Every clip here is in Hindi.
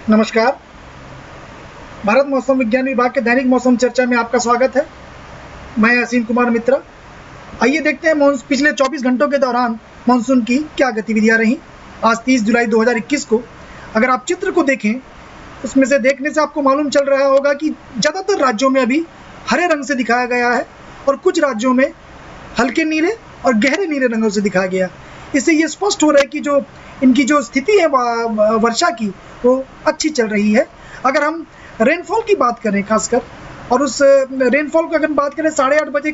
नमस्कार। भारत मौसम विज्ञान विभाग के दैनिक मौसम चर्चा में आपका स्वागत है। मैं असीम कुमार मित्रा। आइए देखते हैं पिछले 24 घंटों के दौरान मानसून की क्या गतिविधियां रहीं। आज 30 जुलाई 2021 को अगर आप चित्र को देखें, उसमें से देखने से आपको मालूम चल रहा होगा कि ज़्यादातर राज्यों में अभी हरे रंग से दिखाया गया है और कुछ राज्यों में हल्के नीले और गहरे नीले रंगों से दिखाया गया। इससे ये स्पष्ट हो रहा है कि जो इनकी जो स्थिति है वर्षा की, वो अच्छी चल रही है। अगर हम रेनफॉल की बात करें खासकर, और उस रेनफॉल की अगर बात करें 8:30 बजे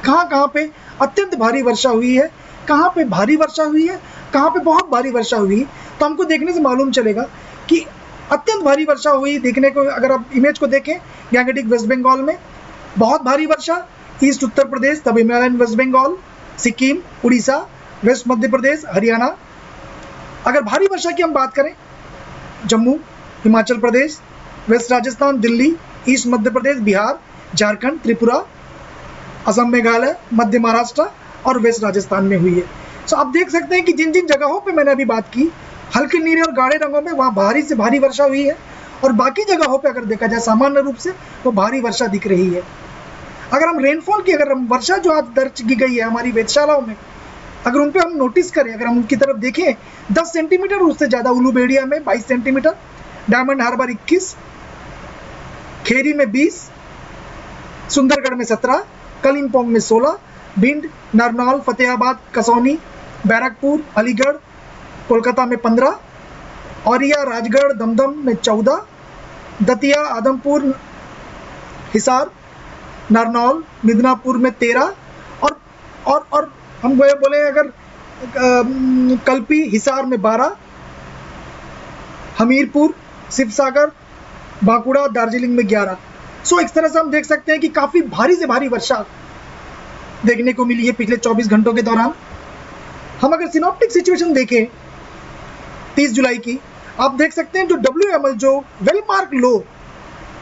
कहाँ पे अत्यंत भारी वर्षा हुई है, कहाँ पे भारी वर्षा हुई है, कहाँ पे बहुत भारी वर्षा हुई है, तो हमको देखने से मालूम चलेगा कि अत्यंत भारी वर्षा हुई। देखने को अगर आप इमेज को देखें, गैंगेटिक वेस्ट बंगाल में बहुत भारी वर्षा, ईस्ट उत्तर प्रदेश, तब Himalayan West Bengal, Sikkim, Orissa, west Madhya Pradesh, Haryana. अगर भारी वर्षा की हम बात करें, जम्मू, हिमाचल प्रदेश, वेस्ट राजस्थान, दिल्ली, ईस्ट मध्य प्रदेश, बिहार, झारखंड, त्रिपुरा, असम, मेघालय, मध्य महाराष्ट्र और वेस्ट राजस्थान में हुई है। तो आप देख सकते हैं कि जिन जिन जगहों पे मैंने अभी बात की, हल्के नीले और गाढ़े रंगों में, वहाँ भारी से भारी वर्षा हुई है, और बाकी जगहों पे अगर देखा जाए सामान्य रूप से वो भारी वर्षा दिख रही है। अगर हम रेनफॉल की, अगर हम वर्षा जो आज दर्ज की गई है हमारी वेधशालाओं में, अगर उन पे हम नोटिस करें, अगर हम उनकी तरफ देखें, 10 सेंटीमीटर उससे ज़्यादा उलूबेड़िया में 22 सेंटीमीटर, डायमंड हार्बर 21, खेरी में 20, सुंदरगढ़ में 17, कलिम्पोंग में 16, भिंड, नारनौल, फतेहाबाद, कसौनी, बैरकपुर, अलीगढ़, कोलकाता में 15, औरिया, राजगढ़, दमदम में 14, दतिया, आदमपुर, हिसार, नारनौल, मिदनापुर में 13, और हम बोले अगर कल्पी, हिसार में 12, हमीरपुर, शिवसागर, बांकुड़ा, दार्जिलिंग में 11। सो इस तरह से हम देख सकते हैं कि काफ़ी भारी से भारी वर्षा देखने को मिली है पिछले 24 घंटों के दौरान। हम अगर सिनॉप्टिक सिचुएशन देखें 30 जुलाई की, आप देख सकते हैं जो WML, जो वेलमार्क लो,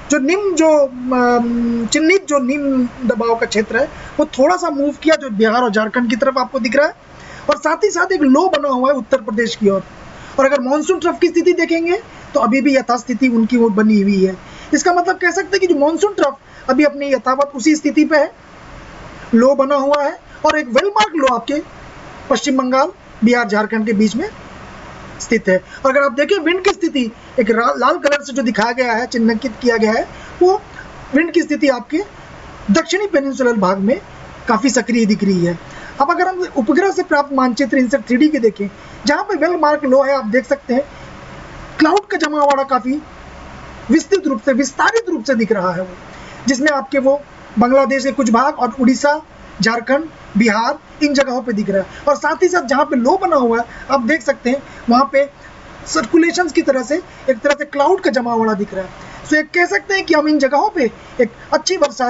जो निम्न, जो चिन्हित जो निम्न दबाव का क्षेत्र है, वो थोड़ा सा मूव किया, जो बिहार और झारखंड की तरफ आपको दिख रहा है, और साथ ही साथ एक लो बना हुआ है उत्तर प्रदेश की ओर। और अगर मानसून ट्रफ की स्थिति देखेंगे तो अभी भी यथास्थिति उनकी ओर बनी हुई है। इसका मतलब कह सकते हैं कि जो मानसून ट्रफ अभी अपनी यथावत उसी स्थिति पे है, लो बना हुआ है, और एक वेलमार्क लो आपके पश्चिम बंगाल, बिहार, झारखंड के बीच में स्थित है। और अगर आप देखें विंड की स्थिति, एक लाल कलर से जो दिखाया गया है, चिन्हांकित किया गया है, वो विंड की स्थिति आपके दक्षिणी पेनिनसुलर भाग में काफ़ी सक्रिय दिख रही है। अब अगर हम उपग्रह से प्राप्त मानचित्र इनसेट 3D के देखें, जहाँ पे वेलमार्क लो है, आप देख सकते हैं क्लाउड का जमावड़ा काफ़ी विस्तृत रूप से, विस्तारित रूप से दिख रहा है वो, जिसमें आपके वो बांग्लादेश के कुछ भाग और उड़ीसा, झारखंड, बिहार, इन जगहों पे दिख रहा है। और साथ ही साथ जहाँ पे लो बना हुआ है, आप देख सकते हैं वहाँ पे सर्कुलेशन की तरह से एक तरह से क्लाउड का जमावड़ा दिख रहा है। सो एक कह सकते हैं कि हम इन जगहों पे एक अच्छी वर्षा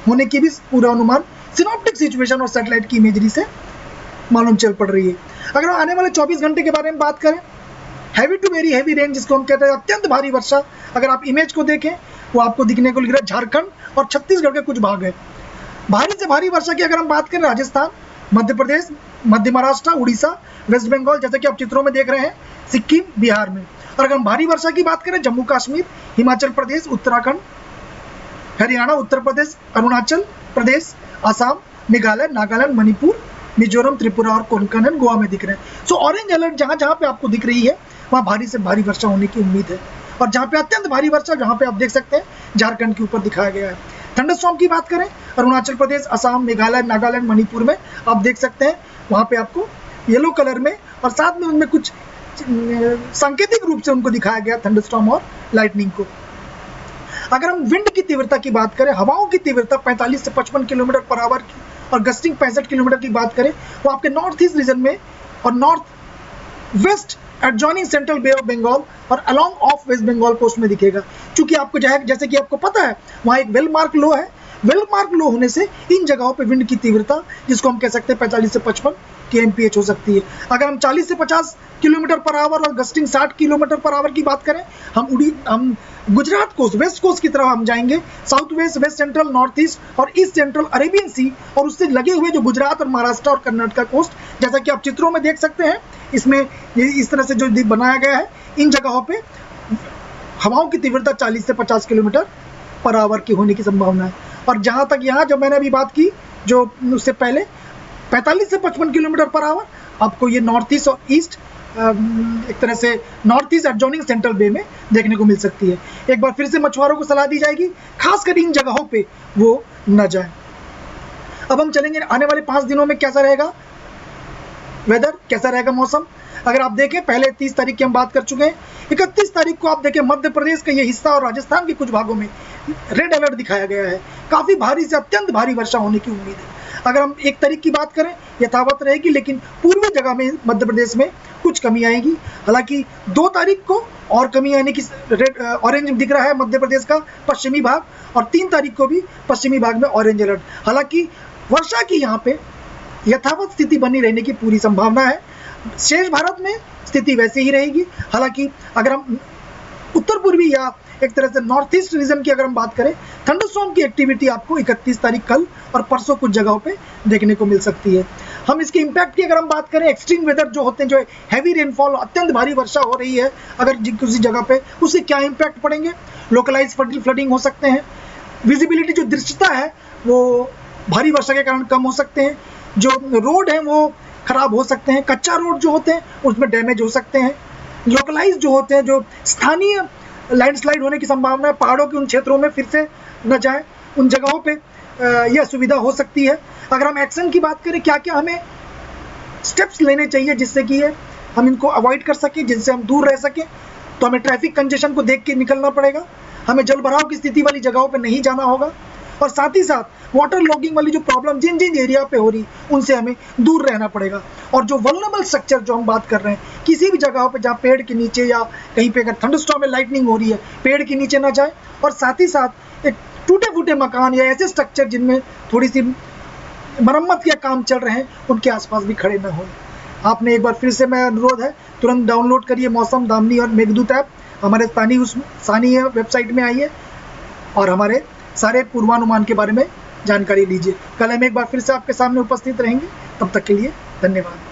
होने की भी पूर्वानुमान सिनॉप्टिक सिचुएशन और सैटेलाइट की इमेजरी से मालूम चल पड़ रही है। अगर आने वाले 24 घंटे के बारे में बात करें, heavy to very heavy rain, जिसको हम कहते हैं अत्यंत भारी वर्षा, अगर आप इमेज को देखें, वो आपको दिखने को लग रहा है झारखंड और छत्तीसगढ़ के कुछ भाग है। भारी से भारी वर्षा की अगर हम बात करें, राजस्थान, मध्य प्रदेश, मध्य महाराष्ट्र, उड़ीसा, वेस्ट बंगाल, जैसे कि आप चित्रों में देख रहे हैं, सिक्किम, बिहार में। और अगर हम भारी वर्षा की बात करें, जम्मू कश्मीर, हिमाचल प्रदेश, उत्तराखंड, हरियाणा, उत्तर प्रदेश, अरुणाचल प्रदेश, असम, मेघालय, नागालैंड, मणिपुर, मिजोरम, त्रिपुरा और कोंकण, गोवा में दिख रहे हैं। सो ऑरेंज अलर्ट जहाँ जहाँ पे आपको दिख रही है, वहाँ भारी से भारी वर्षा होने की उम्मीद है। और जहाँ पे अत्यंत भारी वर्षा, जहाँ पे आप देख सकते हैं झारखंड के ऊपर दिखाया गया है। थंडरस्टॉर्म की बात करें, अरुणाचल प्रदेश, असम, मेघालय, नागालैंड, मणिपुर में आप देख सकते हैं, वहाँ पे आपको येलो कलर में, और साथ में उनमें कुछ सांकेतिक रूप से उनको दिखाया गया थंडरस्टॉर्म और लाइटनिंग को। अगर हम विंड की तीव्रता की बात करें, हवाओं की तीव्रता 45 से 55 किलोमीटर पर आवर की, और गस्टिंग 65 किलोमीटर की बात करें, वो आपके नॉर्थ ईस्ट रीजन में और north west adjoining central Bay of Bengal और along of West Bengal coast में दिखेगा। क्योंकि आपको जैसे कि आपको पता है, वहाँ एक वेलमार्क लो है। वेलमार्क लो होने से इन जगहों पे विंड की तीव्रता, जिसको हम कह सकते हैं 45 से 55 kmph हो सकती है। अगर हम 40 से 50 किलोमीटर पर आवर और गस्टिंग 60 किलोमीटर पर आवर की बात करें, हम गुजरात कोस्ट, वेस्ट कोस्ट की तरफ हम जाएंगे, south west, west central, north east और ईस्ट सेंट्रल अरेबियन सी, और उससे लगे हुए जो गुजरात और महाराष्ट्र और कर्नाटका कोस्ट, जैसा कि आप चित्रों में देख सकते हैं, इसमें इस तरह से जो बनाया गया है, इन जगहों पे हवाओं की तीव्रता 40 से 50 किलोमीटर पर आवर की होने की संभावना है। और जहाँ तक यहाँ जो मैंने अभी बात की, जो उससे पहले 45 से 55 किलोमीटर पर आवर आपको ये नॉर्थ ईस्ट और ईस्ट, एक तरह से नॉर्थ ईस्ट एडजॉइनिंग सेंट्रल बे में देखने को मिल सकती है। एक बार फिर से मछुआरों को सलाह दी जाएगी खासकर इन जगहों पे वो न जाएं। अब हम चलेंगे आने वाले 5 दिनों में कैसा रहेगा वेदर, कैसा रहेगा मौसम। अगर आप देखें पहले 30 तारीख की हम बात कर चुके हैं, 31 तारीख को आप देखें मध्य प्रदेश का ये हिस्सा और राजस्थान के कुछ भागों में रेड अलर्ट दिखाया गया है। काफ़ी भारी से अत्यंत भारी वर्षा होने की उम्मीद है। अगर हम 1 तारीख की बात करें यथावत रहेगी, लेकिन पूर्वी जगह में मध्य प्रदेश में कुछ कमी आएगी। हालांकि 2 तारीख को और कमी आने की रेड ऑरेंज दिख रहा है मध्य प्रदेश का पश्चिमी भाग, और 3 तारीख को भी पश्चिमी भाग में ऑरेंज अलर्ट। हालांकि वर्षा की यहाँ पे यथावत स्थिति बनी रहने की पूरी संभावना है। शेष भारत में स्थिति वैसे ही रहेगी। हालांकि अगर हम उत्तर पूर्वी या एक तरह से नॉर्थ ईस्ट रीजन की अगर हम बात करें, थंडरस्टॉर्म की एक्टिविटी आपको 31 तारीख कल और परसों कुछ जगहों पे देखने को मिल सकती है। हम इसके इम्पैक्ट की अगर हम बात करें, एक्सट्रीम वेदर जो होते हैं, जो हैवी रेनफॉल, अत्यंत भारी वर्षा हो रही है अगर किसी जगह पे, उससे क्या इम्पैक्ट पड़ेंगे। लोकलाइज फ्लडिंग हो सकते हैं, विजिबिलिटी जो दृश्यता है वो भारी वर्षा के कारण कम हो सकते हैं, जो रोड है वो खराब हो सकते हैं, कच्चा रोड जो होते हैं उसमें डैमेज हो सकते हैं, लोकलाइज जो होते हैं, जो स्थानीय लैंडस्लाइड होने की संभावना है, पहाड़ों के उन क्षेत्रों में फिर से न जाए, उन जगहों पे यह सुविधा हो सकती है। अगर हम एक्शन की बात करें, क्या क्या हमें स्टेप्स लेने चाहिए जिससे कि हम इनको अवॉइड कर सकें, जिनसे हम दूर रह सकें, तो हमें ट्रैफिक कंजेशन को देख के निकलना पड़ेगा, हमें जल भराव की स्थिति वाली जगहों पर नहीं जाना होगा, और साथ ही साथ वाटर लॉगिंग वाली जो प्रॉब्लम जिन जिन एरिया पे हो रही उनसे हमें दूर रहना पड़ेगा। और जो वल्नरेबल स्ट्रक्चर जो हम बात कर रहे हैं, किसी भी जगह पे जहाँ पेड़ के नीचे या कहीं पे अगर थंडरस्टॉर्म में लाइटनिंग हो रही है, पेड़ के नीचे ना जाए, और साथ ही साथ एक टूटे फूटे मकान या ऐसे स्ट्रक्चर जिनमें थोड़ी सी मरम्मत के काम चल रहे हैं, उनके आसपास भी खड़े ना हो। आपने एक बार फिर से मैं अनुरोध है, तुरंत डाउनलोड करिए मौसम दामिनी और मेघदूत ऐप, हमारे स्थानीय वेबसाइट में आइए और हमारे सारे पूर्वानुमान के बारे में जानकारी लीजिए। कल हम एक बार फिर से आपके सामने उपस्थित रहेंगे, तब तक के लिए धन्यवाद।